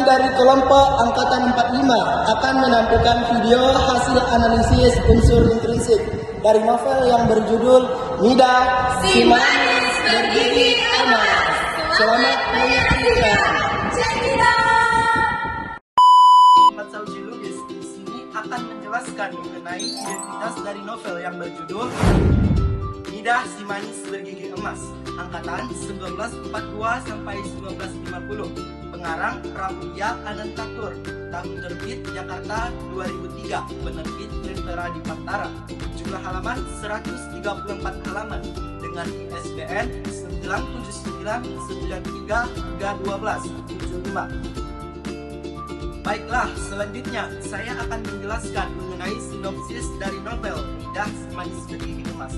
dari kelompok Angkatan 45 akan menampilkan video hasil analisis unsur intrinsik dari novel yang berjudul Midah Si Manis Bergigi Emas. Selamat menyaksikan. Ahmad Sauji Lubis di sini akan menjelaskan mengenai identitas dari novel yang berjudul Midah Si Manis Bergigi Emas, angkatan 1942 sampai 1950. Pengarang Pramudia Anantatur, tahun terbit Jakarta 2003, penerbit Lentera di Pantara. Jumlah halaman 134 halaman dengan ISBN 97993-1275. Baiklah, selanjutnya saya akan menjelaskan mengenai sinopsis dari novel Midah Si Manis Bergigi Emas.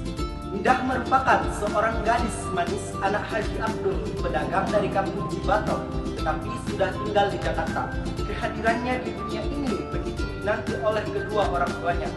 Midah merupakan seorang gadis manis anak Haji Abdul, pedagang dari kampung Cibatok, tetapi sudah tinggal di Jakarta. Kehadirannya di dunia ini begitu dinanti oleh kedua orang tuanya.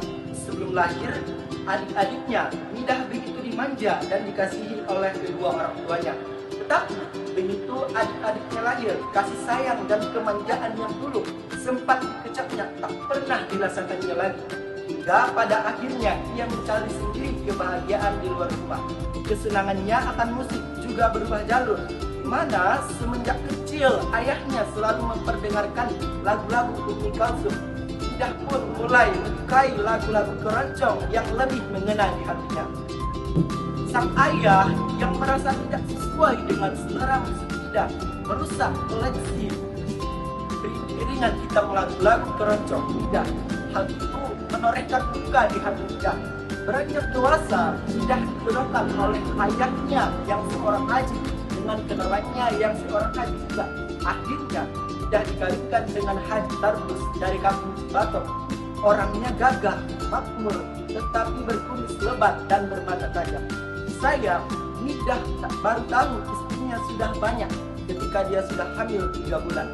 Sebelum lahir, adik-adiknya, Midah begitu dimanja dan dikasihi oleh kedua orang tuanya. Tetapi begitu adik-adiknya lahir, kasih sayang dan kemanjaan yang dulu sempat dikecapnya tak pernah dirasakannya lagi. Hingga pada akhirnya ia mencari sendiri kebahagiaan di luar rumah. Kesenangannya akan musik juga berubah jalur, di mana semenjak kecil ayahnya selalu memperdengarkan lagu-lagu Umi Kalsum. Midah pun mulai menyukai lagu-lagu keroncong yang lebih mengena di hatinya. Sang ayah yang merasa tidak sesuai dengan selera musik Midah merusak koleksi iringan hitam lagu-lagu keroncong Midah. Hal itu menorehkan duka di hati Midah. Beranjak dewasa, Midah didorongkan oleh ayahnya yang seorang haji dengan kenalannya yang seorang haji juga. Akhirnya Midah dikawinkan dengan Haji Tarbus dari kampung Cibatok. Orangnya gagah, makmur, tetapi berkumis lebat dan bermata tajam. Sayang, Midah baru tahu istrinya sudah banyak ketika dia sudah hamil 3 bulan.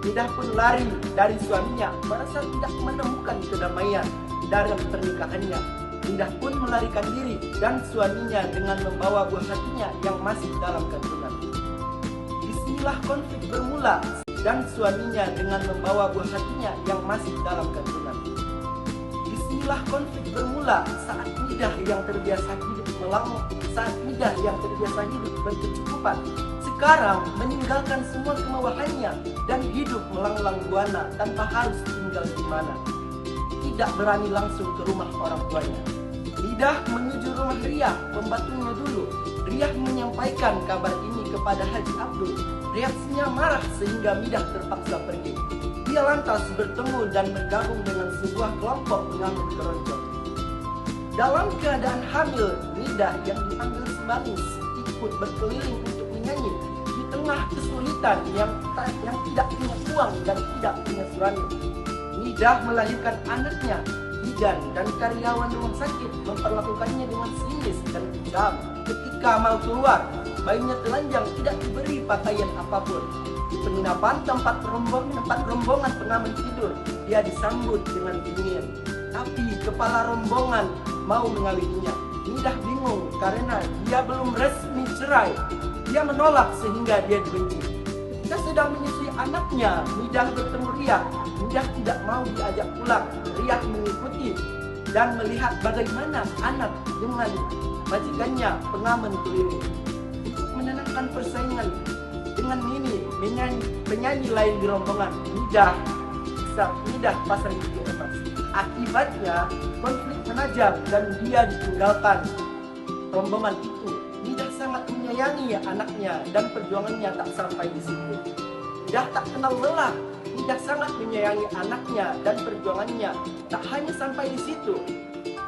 Midah pun lari dari suaminya, merasa tidak menemukan kedamaian dalam pernikahannya. Midah pun melarikan diri dan suaminya dengan membawa buah hatinya yang masih dalam kandungan. Disinilah konflik bermula dan suaminya dengan membawa buah hatinya yang masih dalam kandungan. Disinilah konflik bermula saat Midah yang terbiasa hidup melangkah, saat Midah yang terbiasa hidup berkecukupan sekarang meninggalkan semua kemewahannya dan hidup melanglang buana tanpa harus tinggal di mana. Tidak berani langsung ke rumah orang tuanya. Midah menuju rumah Riyah, pembantunya dulu. Riyah menyampaikan kabar ini kepada Haji Abdul. Reaksinya marah sehingga Midah terpaksa pergi. Dia lantas bertemu dan bergabung dengan sebuah kelompok pengamen keroncong. Dalam keadaan hamil, Midah yang dipanggil Semanis ikut berkeliling untuk menyanyi di tengah kesulitan yang tidak punya uang dan tidak punya suami. Midah melahirkan anaknya. Bidan dan karyawan rumah sakit memperlakukannya dengan sinis dan kejam. Ketika mau keluar, bayinya telanjang, tidak diberi pakaian apapun. Di penginapan tempat rombongan pengamen tidur, dia disambut dengan dingin. Tapi kepala rombongan mau mengawininya. Midah bingung karena dia belum resmi cerai. Dia menolak sehingga dia dibenci. Ketika sedang menyusui anaknya, Midah bertemu Riyah. Midah tidak mau diajak pulang. Riyah mengikuti dan melihat bagaimana anak dengan majikannya pengamen keliling. Untuk menenangkan persaingan dengan Nini, penyanyi lain di rombongan, Midah pasang gigi emas. Akibatnya konflik menajam dan dia ditinggalkan rombongan itu. Midah sangat menyayangi anaknya dan perjuangannya tak sampai di situ. Midah tak kenal lelah. Midah sangat menyayangi anaknya dan perjuangannya tak hanya sampai di situ.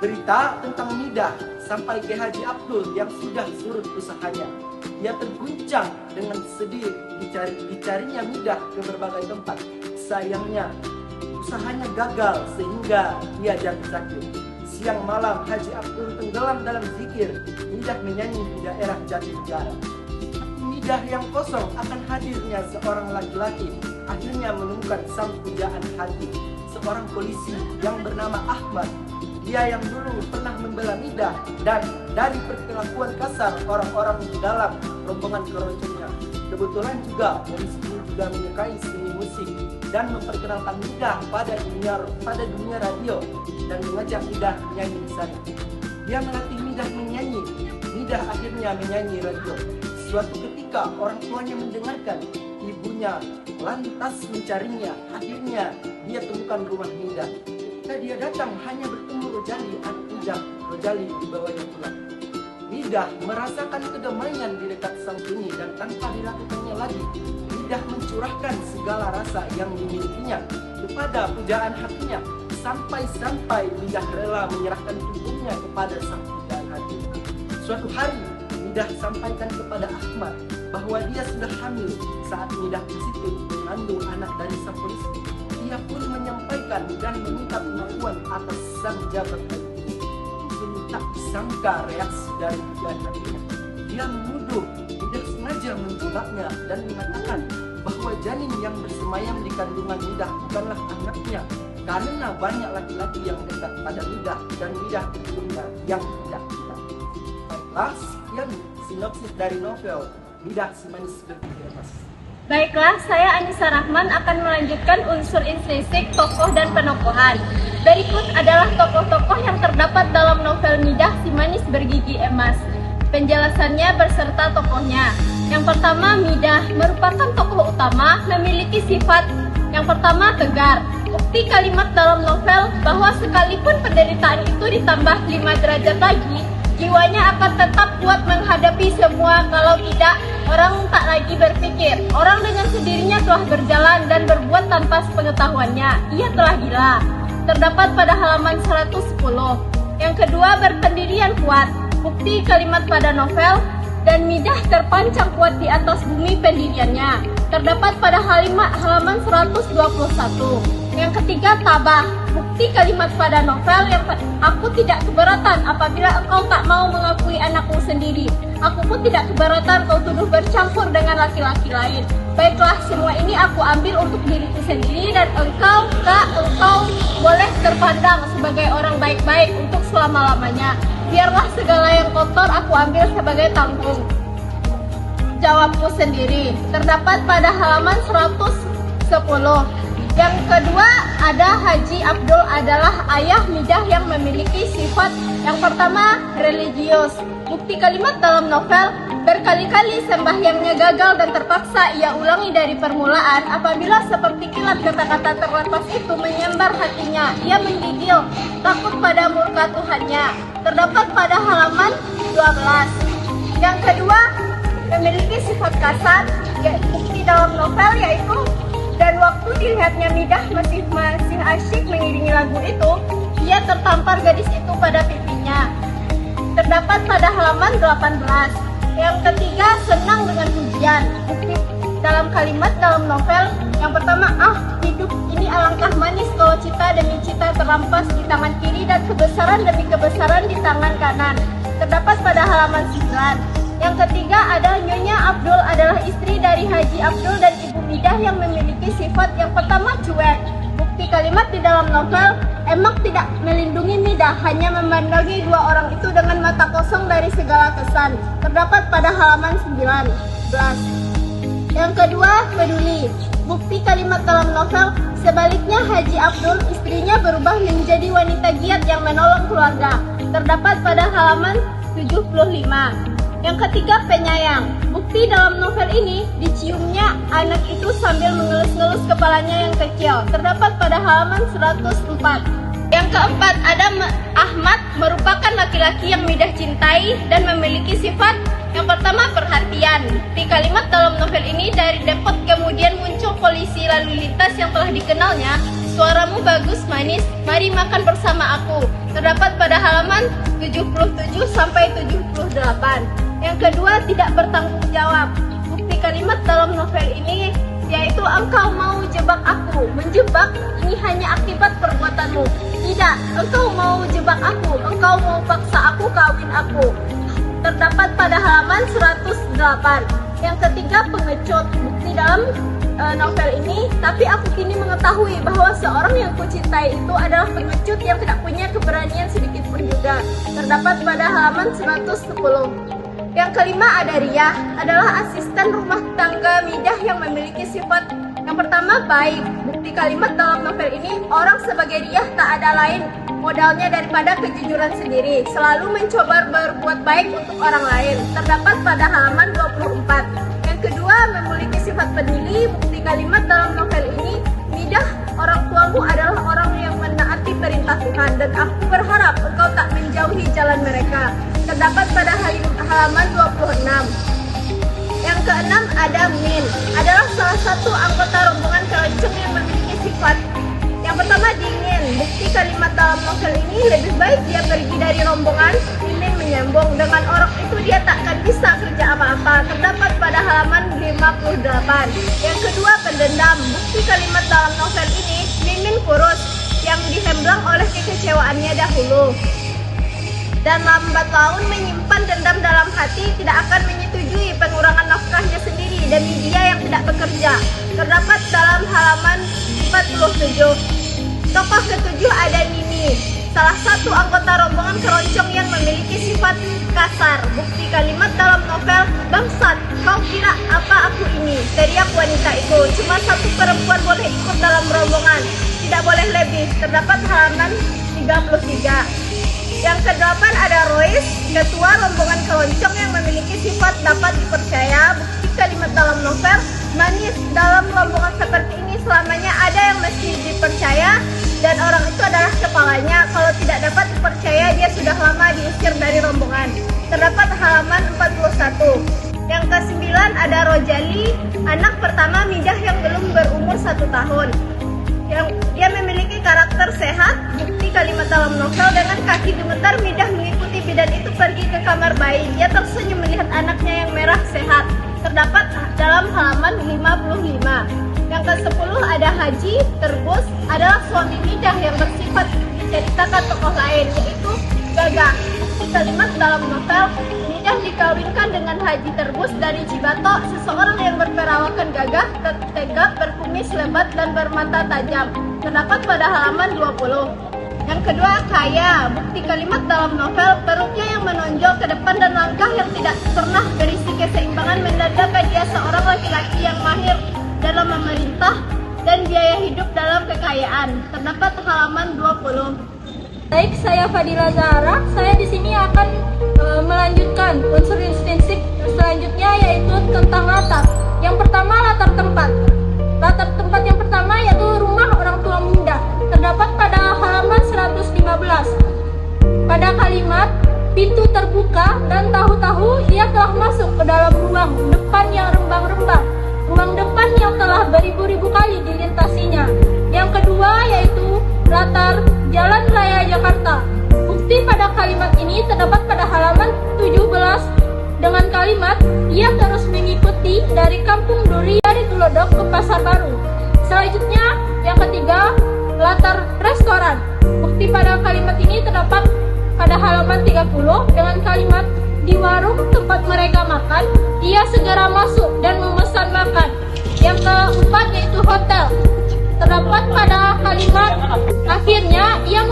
Berita tentang Midah sampai ke Haji Abdul yang sudah surut usahanya. Dia terguncang dengan sedih dicarinya Midah ke berbagai tempat. Sayangnya usahanya gagal sehingga dia jatuh sakit. Siang malam Haji Abdul tenggelam dalam zikir. Midah menyanyi di daerah Jatinegara. Midah yang kosong akan hadirnya seorang laki-laki akhirnya menemukan sang pujaan hati, seorang polisi yang bernama Ahmad. Dia yang dulu pernah membela Midah dan dari perlakuan kasar orang-orang di dalam rombongan keroncongnya. Kebetulan juga polisi itu juga menyukai seni musik dan memperkenalkan Midah pada dunia radio dan mengajak Midah menyanyi di sana. Dia melatih Midah menyanyi. Midah akhirnya menyanyi radio. Suatu ketika orang tuanya mendengarkan, ibunya lantas mencarinya. Akhirnya dia temukan rumah Midah. Ketika dia datang hanya bertemu Rojali, anak Midah. Rojali dibawanya pulang. Midah merasakan kedamaian di dekat sang bini dan tanpa dilakukannya lagi, Midah mencurahkan segala rasa yang dimilikinya kepada pujaan hatinya, sampai-sampai Midah rela menyerahkan tubuhnya kepada sang pujaan hati. Suatu hari Midah sampaikan kepada Ahmad bahwa dia sudah hamil saat Midah positif mengandung anak dari sang polisi. Ia pun menyampaikan dan meminta pengakuan atas sang jabat. Tak sangka reaksi dari pujaan hatinya. Dia menuduh Midah sengaja menjebaknya dan mengatakan bahwa janin yang bersemayam di kandungan Midah bukanlah anaknya, karena banyak laki-laki yang dekat pada Midah dan Midah ibunya yang tidak kita. Baiklah, sekian sinopsis dari novel Midah si Manis Bergigi Emas. Baiklah, saya Anissa Rahman akan melanjutkan unsur intrinsik, tokoh dan penokohan. Berikut adalah tokoh-tokoh yang terdapat dalam novel Midah si Manis Bergigi Emas. Penjelasannya beserta tokohnya. Yang pertama, Midah merupakan tokoh utama, memiliki sifat yang pertama tegar. Bukti kalimat dalam novel bahwa sekalipun penderitaan itu ditambah 5 derajat lagi, jiwanya akan tetap kuat menghadapi semua. Kalau tidak, orang tak lagi berpikir. Orang dengan sendirinya telah berjalan dan berbuat tanpa sepengetahuannya. Ia telah gila. Terdapat pada halaman 110. Yang kedua, berpendirian kuat. Bukti kalimat pada novel dan Midah terpancang kuat di atas bumi pendiriannya. Terdapat pada halaman 121. Yang ketiga, tabah. Bukti kalimat pada novel yang aku tidak keberatan apabila engkau tak mau mengakui anakku sendiri. Aku pun tidak keberatan kau tuduh bercampur dengan laki-laki lain. Baiklah, semua ini aku ambil untuk diriku sendiri dan engkau boleh terpandang sebagai orang baik-baik untuk selama-lamanya. Biarlah segala yang kotor aku ambil sebagai tanggung jawabku sendiri. Terdapat pada halaman 110. Yang kedua, ada Haji Abdul adalah ayah Midah yang memiliki sifat yang pertama religius. Bukti kalimat dalam novel, berkali-kali sembahyangnya gagal dan terpaksa ia ulangi dari permulaan. Apabila seperti kilat kata-kata terlepas itu menyambar hatinya, ia menggigil, takut pada murka Tuhannya. Terdapat pada halaman 12. Yang kedua, memiliki sifat kasar. Bukti dalam novel yaitu dan waktu dilihatnya Midah masih asyik mengiringi lagu itu, ia tertampar gadis itu pada pipinya. Terdapat pada halaman 18. Yang ketiga, senang dengan pujian. Bukti dalam kalimat dalam novel yang pertama, hidup ini alangkah manis kalau cita demi cita terampas di tangan kiri dan kebesaran demi kebesaran di tangan kanan. Terdapat pada halaman 9. Yang ketiga, ada Nyonya Abdul adalah istri dari Haji Abdul dan Ibu Midah yang memiliki sifat yang pertama cuek. Bukti kalimat di dalam novel emang tidak melindungi Midah, hanya memandangi dua orang itu dengan mata kosong dari segala kesan. Terdapat pada halaman 19. Yang kedua, peduli. Bukti kalimat dalam novel sebaliknya Haji Abdul istrinya berubah menjadi wanita giat yang menolong keluarga. Terdapat pada halaman 75. Yang ketiga, penyayang. Bukti dalam novel ini diciumnya anak itu sambil mengelus-ngelus kepalanya yang kecil. Terdapat pada halaman 104. Yang keempat, ada Ahmad merupakan laki-laki yang Midah cintai dan memiliki sifat yang pertama perhatian. Di kalimat dalam novel ini dari depot kemudian muncul polisi lalu lintas yang telah dikenalnya. Suaramu bagus manis, mari makan bersama aku. Terdapat pada halaman 77 sampai 78. Yang kedua, tidak bertanggung jawab. Bukti kalimat dalam novel ini yaitu engkau mau jebak aku. Menjebak ini hanya akibat perbuatanmu. Tidak, engkau mau jebak aku. Engkau mau paksa aku kawin aku. Terdapat pada halaman 108. Yang ketiga, pengecut. Bukti dalam novel ini, tapi aku kini mengetahui bahwa seorang yang kucintai itu adalah pengecut yang tidak punya keberanian sedikit pun juga. Terdapat pada halaman 110. Yang kelima ada Riyah, adalah asisten rumah tangga Midah yang memiliki sifat yang pertama baik. Bukti kalimat dalam novel ini, orang sebagai Riyah tak ada lain modalnya daripada kejujuran sendiri, selalu mencoba berbuat baik untuk orang lain. Terdapat pada halaman 24. Yang kedua, memiliki sifat peduli. Bukti kalimat dalam novel ini, Midah, orang tuamu adalah orang yang menaati perintah Tuhan dan aku berharap engkau tak menjauhi jalan mereka. Terdapat pada halaman 26. Yang keenam ada Min, adalah salah satu anggota rombongan keroncong yang memiliki sifat yang pertama dingin. Bukti kalimat dalam novel ini, lebih baik dia pergi dari rombongan. Min menyambung, dengan orang itu dia tak akan bisa kerja apa-apa. Terdapat pada halaman 58. Yang kedua pendendam. Bukti kalimat dalam novel ini, Mimin kurus yang dihemblang oleh kekecewaannya dahulu dan lambat laun menyimpan dendam dalam hati, tidak akan menyetujui pengurangan nafkahnya sendiri demi dia yang tidak bekerja. Terdapat dalam halaman 47. Tokoh ketujuh ada Nini, salah satu anggota rombongan keroncong yang memiliki sifat kasar. Bukti kalimat dalam novel, bangsat, kau kira apa aku ini? Teriak wanita itu. Cuma satu perempuan boleh ikut dalam rombongan, tidak boleh lebih. Terdapat halaman 33. Yang kedelapan ada Rois, ketua rombongan keroncong yang memiliki sifat dapat dipercaya. Bukti kalimat dalam novel, manis, dalam rombongan seperti ini selamanya ada yang mesti dipercaya dan orang itu adalah kepalanya. Kalau tidak dapat dipercaya, dia sudah lama diusir dari rombongan. Terdapat halaman 41. Yang kesembilan ada Rojali, anak pertama Midah yang belum berumur 1 tahun. Dia memiliki karakter sehat. Bukti kalimat dalam novel, dengan kaki gemetar Midah mengikuti bidan itu pergi ke kamar bayi. Dia tersenyum melihat anaknya yang merah sehat. Terdapat dalam halaman 55. Yang ke-10 ada Haji Terbus, adalah suami Midah yang bersifat diceritakan tokoh lain, yaitu Gagah. Bukti kalimat dalam novel, Midah dikawinkan dengan Haji Terbus dari Cibato, seseorang yang berperawakan gagah, tegap, berkumis lebat, dan bermata tajam. Terdapat pada halaman 20. Yang kedua, Kaya. Bukti kalimat dalam novel, perutnya yang menonjol ke depan dan langkah yang tidak pernah berisi keseimbangan menandakan dia seorang laki-laki yang mahir dalam memerintah dan biaya hidup dalam kekayaan. Terdapat halaman 20. Baik, saya Fadila Zahra. Saya di sini akan melanjutkan unsur intrinsik selanjutnya, yaitu tentang latar. Yang pertama, latar tempat. Latar tempat yang pertama yaitu rumah orang tua Midah. Terdapat pada halaman 115. Pada kalimat, pintu terbuka dan tahu-tahu ia telah masuk ke dalam ruang depan yang rembang-rembang. Ruang depan yang telah beribu-ribu kali dilintasinya. Yang kedua yaitu latar Jalan Raya Jakarta. Bukti pada kalimat ini terdapat pada halaman 17 dengan kalimat, ia terus mengikuti dari Kampung Duri dari Glodok ke Pasar Baru. Selanjutnya, yang ketiga, latar restoran. Bukti pada kalimat ini terdapat pada halaman 30 dengan kalimat, di warung tempat mereka makan, ia segera masuk dan memesan makan. Yang keempat yaitu hotel. Terdapat pada kalimat, akhirnya ia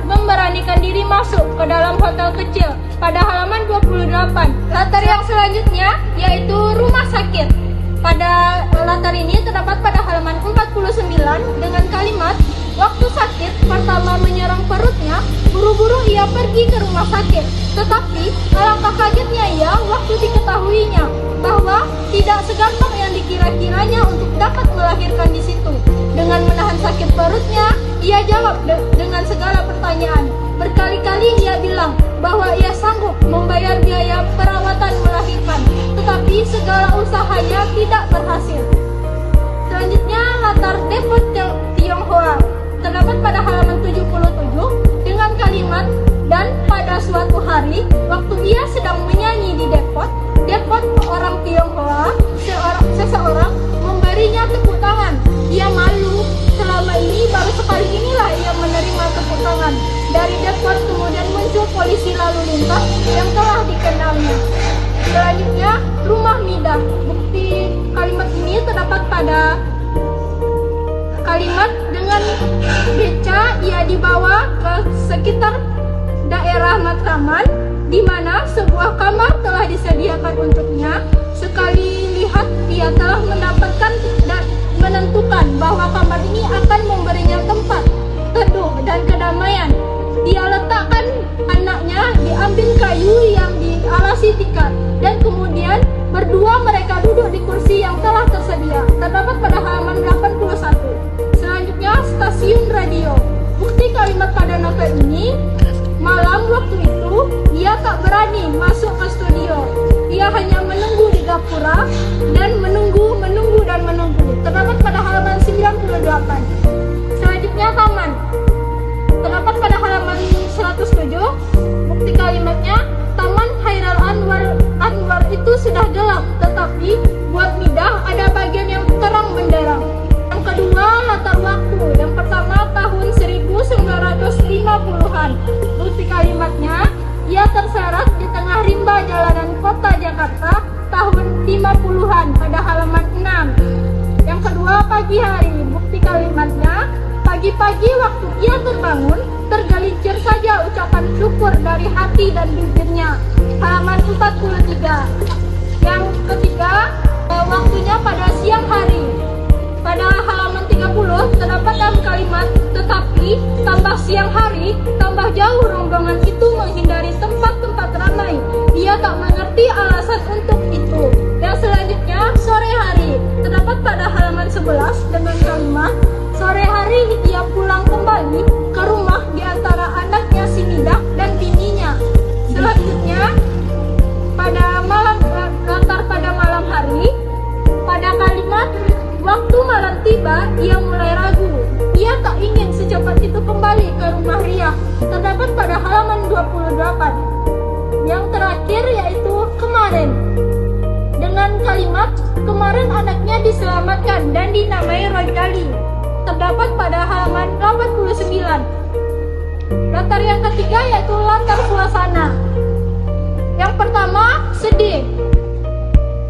memberanikan diri masuk ke dalam hotel kecil pada halaman 28. Latar yang selanjutnya yaitu rumah sakit. Pada latar ini terdapat pada halaman 49 dengan kalimat, waktu sakit pertama menyerang perutnya, buru-buru ia pergi ke rumah sakit. Tetapi alangkah kagetnya ia waktu diketahuinya bahwa tidak segampang yang dikira-kiranya untuk dapat melahirkan di situ. Dengan menahan sakit perutnya, ia jawab dengan segala pertanyaan. Berkali-kali ia bilang bahwa ia sanggup membayar biaya perawatan melahirkan, tetapi segala usahanya tidak berhasil. Selanjutnya, latar Depot Tionghoa. Terdapat pada halaman 77 dengan kalimat, dan pada suatu hari, waktu ia sedang menyanyi di Depot orang Tionghoa, seseorang memberinya tepuk tangan. Ia malu, selama ini baru sekali inilah ia menerima tepuk tangan. Dari Depot kemudian muncul polisi lalu lintas yang telah dikenalnya. Selanjutnya, rumah Midah. Bukti kalimat ini terdapat pada kalimat, dengan beca ia dibawa ke sekitar daerah Matraman. di mana sebuah kamar telah disediakan untuknya. Sekali lihat, ia telah mendapatkan dan menentukan bahwa kamar ini akan memberinya tempat teduh dan kedamaian. Dia letakkan anaknya di ambin kayu yang dialasi tikar, dan kemudian berdua mereka duduk di kursi yang telah tersedia. Terdapat pada halaman 81. Selanjutnya, stasiun radio. Bukti kalimat pada novel ini, malam waktu itu ia tak berani masuk ke studio. Ia hanya menunggu di gapura dan menunggu. Terdapat pada halaman 98. Selanjutnya, taman. Terdapat pada halaman 107. Bukti kalimatnya, Taman Hairul Anwar itu sudah gelap, tetapi buat Midah ada bagian yang terang benderang. Yang kedua, latar waktu. Yang pertama, tahun 1950-an. Bukti kalimatnya, ia terseret di tengah rimba jalanan kota Jakarta tahun 50-an pada halaman 6. Yang kedua, pagi hari. Bukti kalimatnya, pagi-pagi waktu ia terbangun, tergelincir saja ucapan syukur dari hati dan bibirnya. Halaman 43. Yang ketiga, waktunya pada siang hari. Pada halaman 30 terdapat dalam kalimat, tetapi tambah siang hari, tambah jauh rombongan itu menghindari tempat-tempat ramai. Dia tak mengerti alasan untuk itu. Yang selanjutnya, sore hari. Terdapat pada halaman 11 dengan kalimat, sore hari ia pulang kembali ke rumah di antara anaknya si Midah dan bininya. Selanjutnya, pada malam hari, pada kalimat waktu malam tiba, ia mulai ragu. Ia tak ingin secepat itu kembali ke rumah Ria. Terdapat pada halaman 28. Yang terakhir yaitu kemarin. Dengan kalimat, kemarin anaknya diselamatkan dan dinamai Rojali. Terdapat pada halaman 89. Latar yang ketiga yaitu latar suasana. Yang pertama, sedih.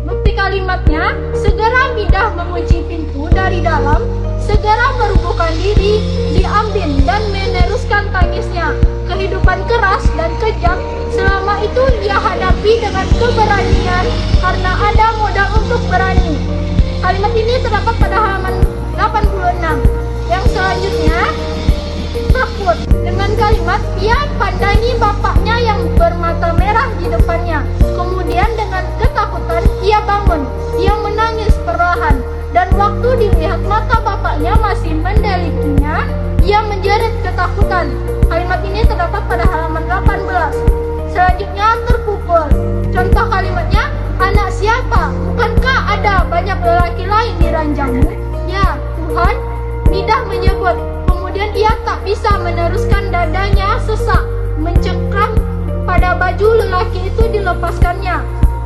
Bukti kalimatnya, segera Midah mengunci pintu dari dalam, segera merubuhkan diri di ambin dan meneruskan tangisnya. Kehidupan keras dan kejam selama itu ia hadapi dengan keberanian karena ada modal untuk berani. Kalimat ini terdapat pada halaman 86. Yang selanjutnya, takut. Dengan kalimat, ia pandangi bapaknya yang bermata merah di depannya. Kemudian dengan ketakutan, ia bangun. Ia menangis perlahan. Dan waktu dilihat mata bapaknya masih mendelikinya, ia menjerit ketakutan. Kalimat ini terdapat pada halaman 18. Selanjutnya, terpukul. Contoh kalimatnya, anak siapa? Bukankah ada banyak lelaki lain di ranjangmu? Ya, Tuhan. Midah menyebut. Kemudian ia tak bisa meneruskan, dadanya sesak, mencengkram. Pada baju lelaki itu dilepaskannya.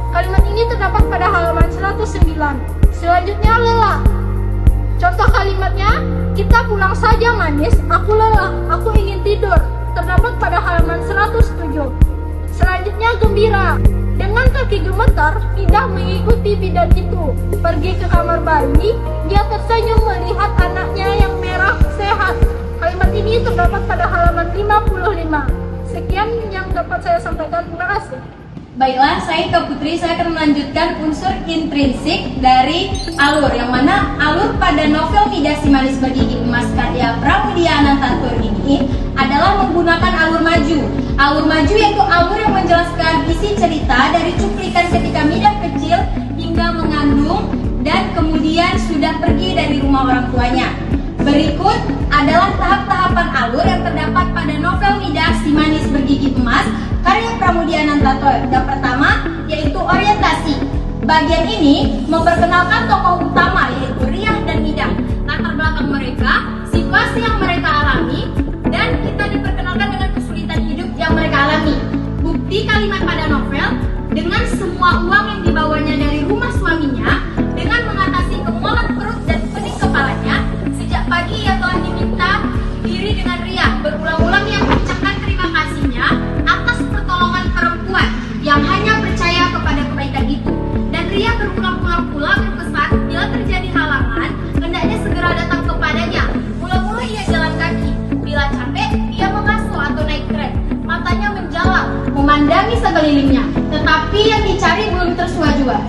Kalimat ini terdapat pada halaman 109. Selanjutnya, lelah. Contoh kalimatnya, kita pulang saja manis, aku lelah, aku ingin tidur. Terdapat pada halaman 107. Selanjutnya, gembira. Dengan kaki gemetar, Midah mengikuti bidan itu. Pergi ke kamar bayi, dia tersenyum melihat anaknya yang merah sehat. Kalimat ini terdapat pada halaman 55. Sekian yang dapat saya sampaikan. Terima kasih. Baiklah, saya Ika Putri, saya akan melanjutkan unsur intrinsik dari alur, yang mana alur pada novel Midah Si Manis Bergigi Emas karya Pramudia Anantatur ini adalah menggunakan alur maju. Alur maju yaitu alur yang menjelaskan isi cerita dari cuplikan ketika Midah kecil hingga mengandung dan kemudian sudah pergi dari rumah orang tuanya. Berikut adalah tahap-tahapan alur yang terdapat pada novel Midah Si Manis Bergigi Emas karya Pramudia Anantatur. Yang pertama yaitu orientasi. Bagian ini memperkenalkan tokoh utama yaitu Ria dan Midah, latar belakang mereka, situasi yang mereka alami, dan kita diperkenalkan dengan kesulitan hidup yang mereka alami. Bukti kalimat pada novel, dengan semua uang yang dibawanya dari rumah suaminya, dengan mengatasi kemualan perut dan pening kepalanya, sejak pagi ia telah diminta diri dengan Ria. Berulang-ulang ia mengucapkan terima kasihnya atas pertolongan perempuan yang hanya percaya kepada kebaikan itu. Dan Ria berulang-ulang pula berpesan bila terjadi halangan, hendaknya segera datang kepadanya. Mula-mula ia jalan kaki, bila capek ia mengasuh atau naik tren. Matanya menjalar, memandangi tetapi yang dicari belum tersuah jua.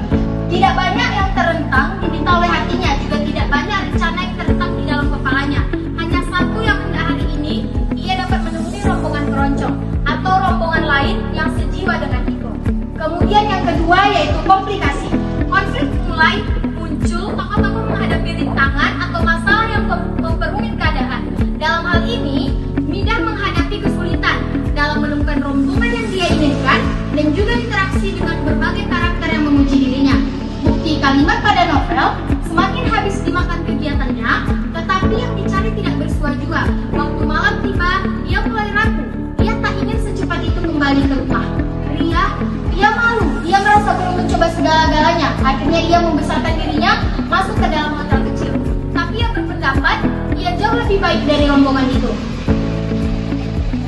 Tidak banyak yang terentang diminta oleh hatinya, juga tidak banyak rencana yang terentang di dalam kepalanya. Hanya satu yang hendak hari ini, ia dapat menemui rombongan keroncong atau rombongan lain yang sejiwa dengan Iko. Kemudian yang kedua yaitu komplikasi. Konflik mulai muncul, tokoh-tokoh menghadapi rintangan atau masalah yang memperumit keadaan. Dalam hal ini, Midah menghadapi kesulitan dalam menemukan rombongan yang dia inginkan dan juga interaksi dengan berbagai karakter yang memuji dirinya. Bukti kalimat pada novel, semakin habis dimakan kegiatannya, tetapi yang dicari tidak bersuah jua. Waktu malam tiba, ia mulai ragu. Ia tak ingin secepat itu kembali ke rumah. Ia malu, ia merasa belum mencoba segala-galanya. Akhirnya ia membesarkan dirinya masuk ke dalam hotel kecil. Tapi ia berpendapat, ia jauh lebih baik dari rombongan itu.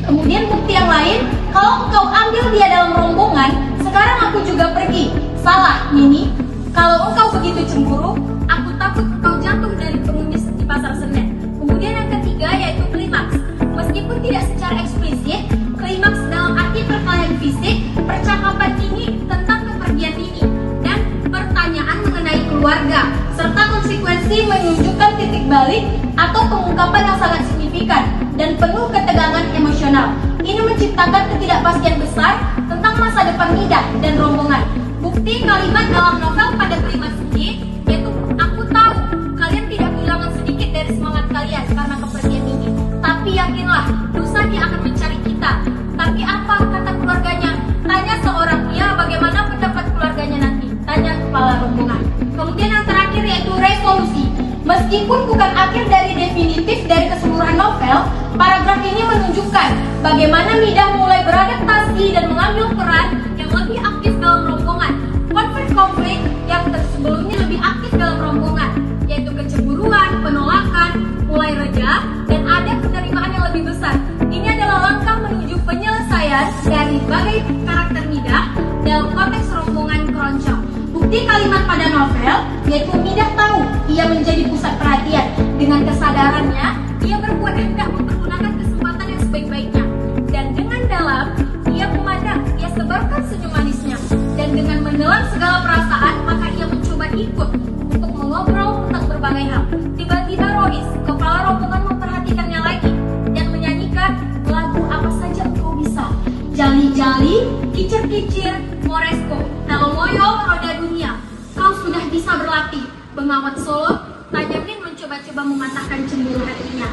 Kemudian bukti yang lain, kalau engkau ambil dia dalam rombongan, sekarang aku juga pergi. Salah, Nini. Kalau engkau begitu cemburu, aku takut engkau jatuh dari pengemis di pasar Senen. Kemudian yang ketiga yaitu klimaks. Meskipun tidak secara eksplisit, klimaks dalam arti perkelahian fisik, percakapan Nini tentang kepergian Nini, dan pertanyaan mengenai keluarga, serta konsekuensi menunjukkan titik balik atau pengungkapan yang sangat signifikan dan penuh ketegangan emosional. Ini menciptakan ketidakpastian besar tentang masa depan Midah dan rombongan. Bukti kalimat dalam novel pada klimaks ini yaitu, aku tahu kalian tidak kehilangan sedikit dari semangat kalian karena kepergian ini. Tapi yakinlah, lusa dia akan mencari kita. Tapi apa kata keluarganya? Tanya seorang dia bagaimana pendapat keluarganya nanti. Tanya kepala rombongan. Kemudian yang terakhir yaitu resolusi. Meskipun bukan akhir dari definitif dari keseluruhan novel, paragraf ini menunjukkan bagaimana Midah mulai beradaptasi dan mengambil peran yang lebih aktif dalam rombongan. Konflik-konflik yang sebelumnya lebih aktif dalam rombongan, yaitu kecemburuan, penolakan, mulai reda, dan ada penerimaan yang lebih besar. Ini adalah langkah menuju penyelesaian dari berbagai karakter Midah dalam konteks rombongan keroncong. Bukti kalimat pada novel, yaitu Midah tahu ia menjadi pusat perhatian. Dengan kesadarannya, ia berbuat hendak mempergunakan kesempatan yang sebaik-baiknya. Dan dengan dalam, ia memandang, ia sebarkan senyum manisnya. Dan dengan menelan segala perasaan, maka ia mencoba ikut untuk mengobrol tentang berbagai hal. Tiba-tiba Rois, kepala rombongan, memperhatikannya lagi dan menyanyikan lagu apa saja engkau bisa. Jali-jali, kicir-kicir, Moresco, Telomoyo, roda dunia. Kau sudah bisa berlatih. Bengawat Solo, Tajamin mencoba-coba mematahkan cemburu hatinya.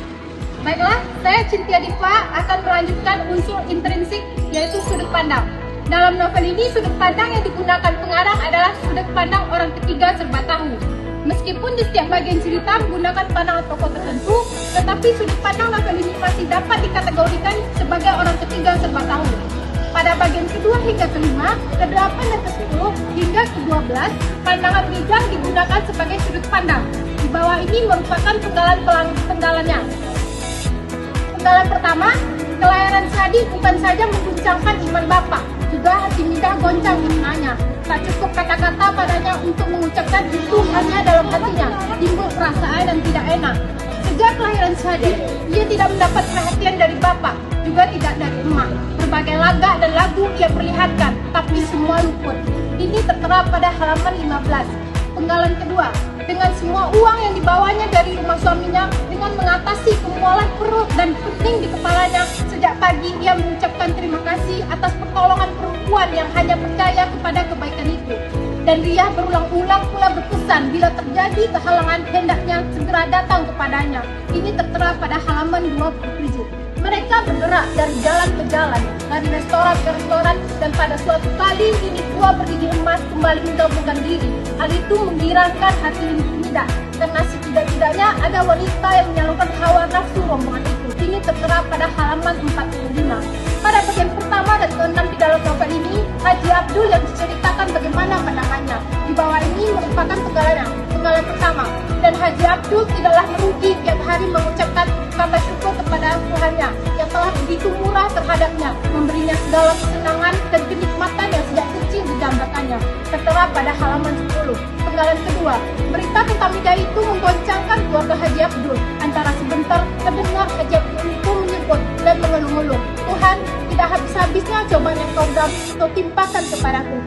Baiklah, saya Cynthia Diva akan melanjutkan unsur intrinsik yaitu sudut pandang. Dalam novel ini, sudut pandang yang digunakan pengarang adalah sudut pandang orang ketiga serba tahu. Meskipun di setiap bagian cerita menggunakan pandangan tokoh tertentu, tetapi sudut pandang novel ini masih dapat dikategorikan sebagai orang ketiga serba tahu. Pada bagian kedua hingga kelima, ke-8 dan ke-10 hingga ke-12, pandangan Midah digunakan sebagai sudut pandang. Di bawah ini merupakan penggalannya. Penggalan pertama, kelahiran Sadi bukan saja mengguncangkan iman Bapak, juga hati Midah goncang imannya. Tak cukup kata-kata padanya untuk mengucapkan itu hanya dalam hatinya, timbul perasaan dan tidak enak. Sejak kelahiran Sadi, ia tidak mendapat perhatian dari Bapak, juga tidak dari emak. Berbagai laga dan lagu ia perlihatkan, tapi semua luput. Ini tertera pada halaman 15. Penggalan kedua, dengan semua uang yang dibawanya dari rumah suaminya, dengan mengatasi kemualan perut dan pening di kepalanya, sejak pagi ia mengucapkan terima kasih atas pertolongan perempuan yang hanya percaya kepada kebaikan itu. Dan dia berulang-ulang pula berpesan bila terjadi kehalangan hendaknya segera datang kepadanya. Ini tertera pada halaman 27. Mereka bergerak dari jalan ke jalan, dari restoran ke restoran, dan pada suatu kali ini dua berdiri emas kembali menggabungkan diri. Hal itu menggirangkan hati Midah, karena setidak-tidaknya ada wanita yang menyalurkan hawa nafsu rombongan itu. Ini tertera pada halaman 45. Pada bagian pertama dan ke-6 di dalam novel ini, Haji Abdul yang diceritakan bagaimana pandangannya. Di bawah ini merupakan penggalan pertama. Dan Haji Abdul tidaklah merugi tiap hari mengucapkan kata syukur kepada Tuhannya yang telah begitu murah terhadapnya, memberinya segala kesenangan dan kenikmatan yang sejak kecil didambakannya. Tertera pada halaman 10. Penggalan kedua, berita tentang Midah itu menggoncangkan keluarga Haji Abdul. Antara sebentar terdengar Haji Abdul itu menyebut dan mengeluh-ngeluh, Tuhan, tidak habis-habisnya cobaan yang kau timpakan kepadaku.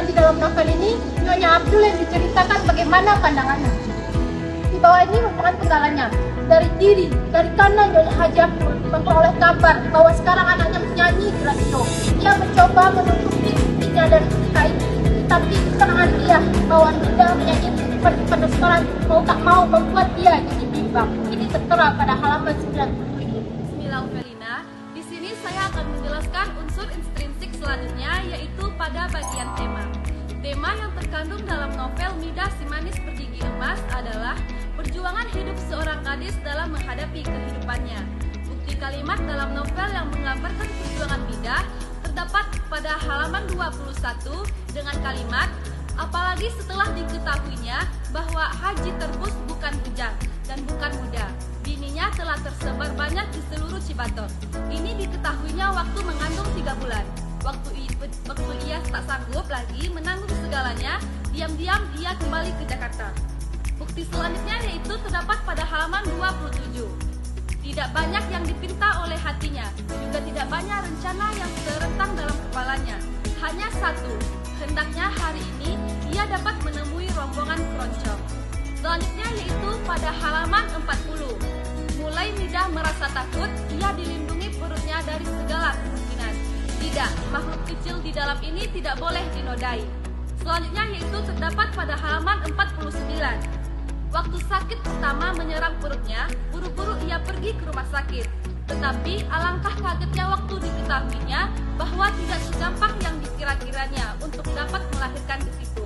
dan di dalam novel ini Nyonya Abdul yang diceritakan bagaimana pandangannya. Di bawah ini merupakan penggalannya. Dari kiri, dari kanan Nyonya Haji Abdul memperoleh kabar bahwa sekarang anaknya menyanyi di radio. Dia mencoba menutupi buktinya dari berita itu, tapi keterangan dia bahwa Midah menyanyi seperti pada restoran mau tak mau membuat dia jadi bimbang. Ini tertera pada halaman 97. Bismillah Felina. Di sini saya akan menjelaskan unsur intrinsik selanjutnya, yaitu pada bagian tema. Tema yang terkandung dalam novel Midah si Manis Bergigi Emas adalah perjuangan hidup seorang gadis dalam menghadapi kehidupannya. Bukti kalimat dalam novel yang menggambarkan perjuangan Midah terdapat pada halaman 21 dengan kalimat, apalagi setelah diketahuinya bahwa Haji Terbus bukan bujang dan bukan muda. Bininya telah tersebar banyak di seluruh Cibatok. Ini diketahuinya waktu mengandung 3 bulan. Waktu ia tak sanggup lagi menanggung segalanya, diam-diam dia kembali ke Jakarta. Bukti selanjutnya yaitu terdapat pada halaman 27. Tidak banyak yang dipinta oleh hatinya, juga tidak banyak rencana yang terentang dalam kepalanya. Hanya satu, hendaknya hari ini ia dapat menemui rombongan keroncong. Selanjutnya yaitu pada halaman 40. Mulai Midah merasa takut, ia dilindungi perutnya dari segala kemungkinan. Tidak, makhluk kecil di dalam ini tidak boleh dinodai. Selanjutnya yaitu terdapat pada halaman 49. Waktu sakit pertama menyerang perutnya, buru-buru ia pergi ke rumah sakit. Tetapi alangkah kagetnya waktu diketahuinya bahwa tidak segampang yang dikira-kiranya untuk dapat melahirkan di situ.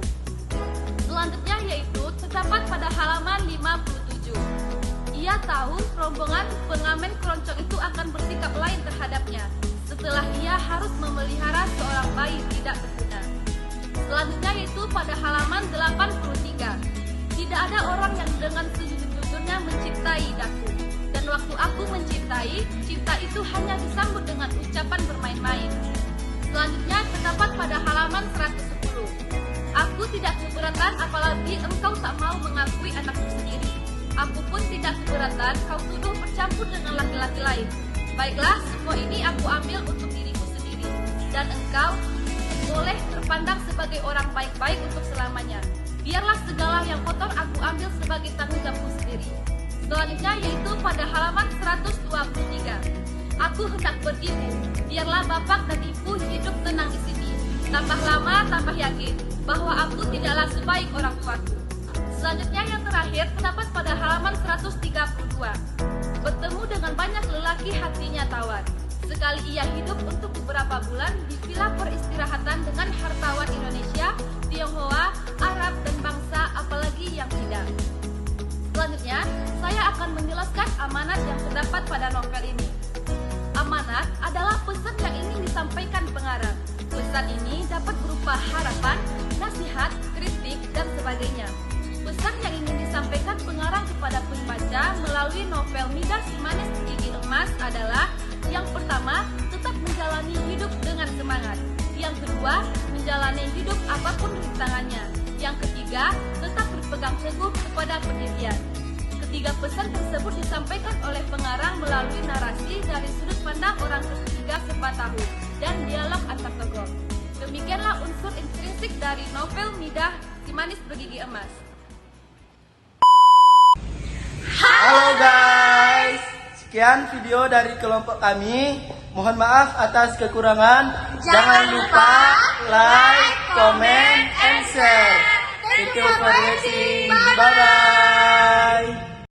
Selanjutnya yaitu terdapat pada halaman 57. Ia tahu rombongan pengamen keroncong itu akan bersikap lain terhadapnya setelah ia harus memelihara seorang bayi tidak berguna. Selanjutnya yaitu pada halaman 83. Tidak ada orang yang dengan sejujurnya mencintai daku. Dan waktu aku mencintai, cinta itu hanya disambut dengan ucapan bermain-main. Selanjutnya terdapat pada halaman 110. Aku tidak keberatan apalagi engkau tak mau mengakui anakku sendiri. Aku pun tidak keberatan kau tuduh bercampur dengan laki-laki lain. Baiklah, semua ini aku ambil untuk diriku sendiri. Dan engkau boleh terpandang sebagai orang baik-baik untuk selamanya. Biarlah segala yang kotor aku ambil sebagai tanggung jawabku sendiri. Selanjutnya yaitu pada halaman 123. Aku hendak beribu, biarlah bapak dan ibu hidup tenang di sini. Tambah lama, tambah yakin bahwa aku tidaklah sebaik orang tuaku. Selanjutnya yang terakhir terdapat pada halaman 132. Bertemu dengan banyak lelaki hatinya tawar. Sekali ia hidup untuk beberapa bulan di villa peristirahatan dengan hartawan Indonesia, Tionghoa, Arab, dan bangsa apalagi yang tidak. Selanjutnya, saya akan menjelaskan amanat yang terdapat pada novel ini. Amanat adalah pesan yang ingin disampaikan pengarang. Pesan ini dapat berupa harapan, nasihat, kritik, dan sebagainya. Pesan yang ingin disampaikan pengarang kepada pembaca melalui novel Midah si Manis Bergigi Emas adalah: yang pertama, tetap menjalani hidup dengan semangat. Yang kedua, menjalani hidup apapun rintangannya. Yang ketiga, tetap berpegang teguh kepada pendirian. Ketiga pesan tersebut disampaikan oleh pengarang melalui narasi dari sudut pandang orang ketiga sepatahu dan dialog antar tokoh. Demikianlah unsur intrinsik dari novel Midah si Manis Bergigi Emas. Halo guys, sekian video dari kelompok kami. Mohon maaf atas kekurangan. Jangan lupa like, comment, and share. Thank you for watching. Bye bye.